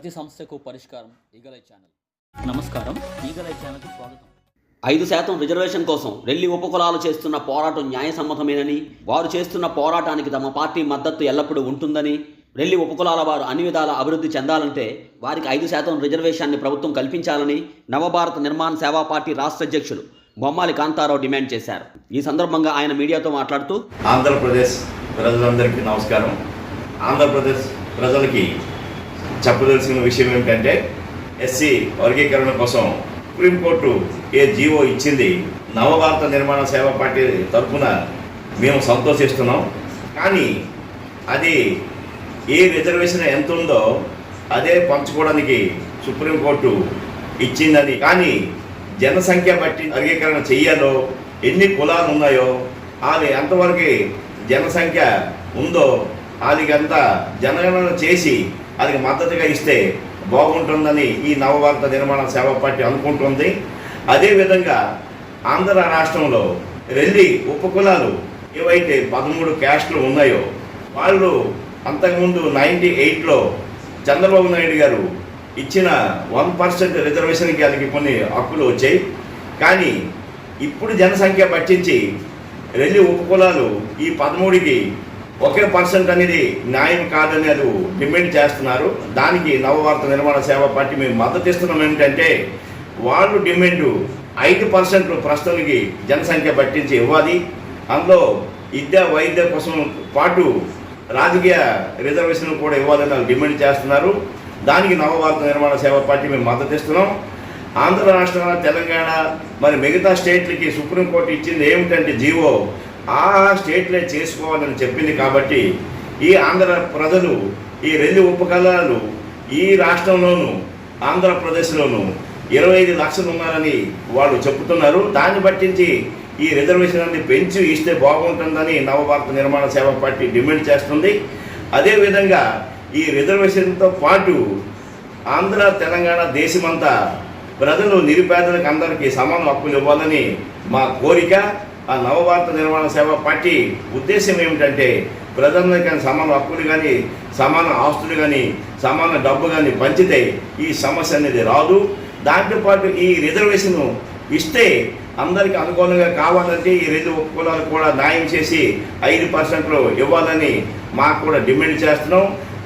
ప్రతి సమస్యకు పరిష్కారం ఈగలై ఛానల్. నమస్కారం, ఈగలై ఛానల్కి స్వాగతం. 5% రిజర్వేషన్ కోసం రెల్లి ఉపకులాలు చేస్తున్న పోరాటం న్యాయసమ్మతమేనని, వారు చేస్తున్న పోరాటానికి తమ పార్టీ మద్దతు ఎల్లప్పుడూ ఉంటుందని, రెల్లి ఉపకులాల వారు అన్ని విధాల అభివృద్ధి చెందాలంటే వారికి 5% రిజర్వేషన్ని ప్రభుత్వం కల్పించాలని నవభారత నిర్మాణ సేవా పార్టీ రాష్ట్ర అధ్యక్షులు బొమ్మాలి కాంతారావు డిమాండ్ చేశారు. ఈ సందర్భంగా ఆయన మీడియాతో మాట్లాడుతూ, ఆంధ్రప్రదేశ్ ప్రజలందరికీ నమస్కారం. ఆంధ్రప్రదేశ్ ప్రజలకి చెప్పదలసిన విషయం ఏమిటంటే, ఎస్సీ వర్గీకరణ కోసం సుప్రీంకోర్టు ఏ జీవో ఇచ్చింది. నవభారత నిర్మాణ సేవా పార్టీ తరఫున మేము సంతోషిస్తున్నాం. కానీ అది ఏ రిజర్వేషన్ ఎంత ఉందో అదే పంచుకోవడానికి సుప్రీంకోర్టు ఇచ్చిందని, కానీ జనసంఖ్య బట్టి వర్గీకరణ చెయ్యాలో, ఎన్ని కులాలు ఉన్నాయో, అది ఎంతవరకు జనసంఖ్య ఉందో అదికంత జనగణన చేసి అది మద్దతుగా ఇస్తే బాగుంటుందని ఈ నవభారత నిర్మాణ సేవా పార్టీ అనుకుంటుంది. అదేవిధంగా ఆంధ్ర రాష్ట్రంలో రెల్లి ఉపకులాలు ఏవైతే 13 క్యాస్టులు ఉన్నాయో, వాళ్ళు అంతకుముందు 98లో చంద్రబాబు నాయుడు గారు ఇచ్చిన 1% రిజర్వేషన్కి వాళ్ళకి కొన్ని హక్కులు వచ్చాయి. కానీ ఇప్పుడు జనసంఖ్య పట్టించి రెల్లి ఉపకులాలు ఈ 13కి 1% అనేది న్యాయం కాదని అది డిమాండ్ చేస్తున్నారు. దానికి నవభారత నిర్మాణ సేవా పార్టీ మేము మద్దతు ఇస్తున్నాం. ఏంటంటే, వాళ్ళు డిమాండ్ 5% ప్రస్తుతానికి జనసంఖ్య పట్టించి ఇవ్వాలి. అందులో విద్య వైద్య కోసం పాటు రాజకీయ రిజర్వేషన్ కూడా ఇవ్వాలని వాళ్ళు డిమాండ్ చేస్తున్నారు. దానికి నవభారత నిర్మాణ సేవా పార్టీ మేము మద్దతు ఇస్తున్నాం. ఆంధ్ర రాష్ట్ర, తెలంగాణ, మరి మిగతా స్టేట్లకి సుప్రీంకోర్టు ఇచ్చింది ఏమిటంటే జీవో ఆ స్టేట్లే చేసుకోవాలని చెప్పింది. కాబట్టి ఈ ఆంధ్ర ప్రజలు ఈ రెల్లి ఉపకులాలు ఈ రాష్ట్రంలోనూ ఆంధ్రప్రదేశ్లోనూ 25 లక్షలు ఉన్నారని వాళ్ళు చెప్తున్నారు. దాన్ని బట్టించి ఈ రిజర్వేషన్ అనేది పెంచి ఇస్తే బాగుంటుందని నవభారత నిర్మాణ సేవా పార్టీ డిమాండ్ చేస్తుంది. అదేవిధంగా ఈ రిజర్వేషన్తో పాటు ఆంధ్ర, తెలంగాణ, దేశమంతా ప్రజలు నిరుపేదలకు అందరికీ సమాన హక్కులు ఇవ్వాలని మా కోరిక. ఆ నవభారత నిర్మాణ సేవా పార్టీ ఉద్దేశం ఏమిటంటే, ప్రజలందరికీ సమాన హక్కులు కానీ, సమాన ఆస్తులు కానీ, సమాన డబ్బు కానీ పంచితే ఈ సమస్య అనేది రాదు. దాంతోపాటు ఈ రిజర్వేషన్ ఇస్తే అందరికీ అనుకూలంగా కావాలంటే ఈ రెల్లి ఉపకులాలకు కూడా న్యాయం చేసి 5% ఇవ్వాలని మాకు కూడా డిమాండ్ చేస్తున్నాం.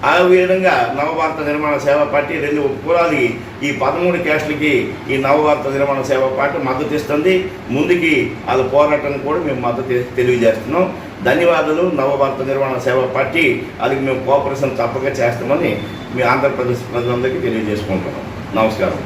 ఆ విధంగా నవభారత నిర్మాణ సేవా పార్టీ రెల్లి ఉపకులాలకి ఈ 13 క్యాస్టులకి ఈ నవభారత నిర్మాణ సేవా పార్టీ మద్దతు ఇస్తుంది. ముందుకి వాళ్ళ పోరాటానికి కూడా మేము మద్దతు తెలియజేస్తున్నాం. ధన్యవాదాలు. నవభారత నిర్మాణ సేవా పార్టీ వాళ్ళకి మేము కోఆపరేషన్ తప్పక చేస్తామని మీ ఆంధ్రప్రదేశ్ ప్రజలందరికీ తెలియజేసుకుంటున్నాం. నమస్కారం.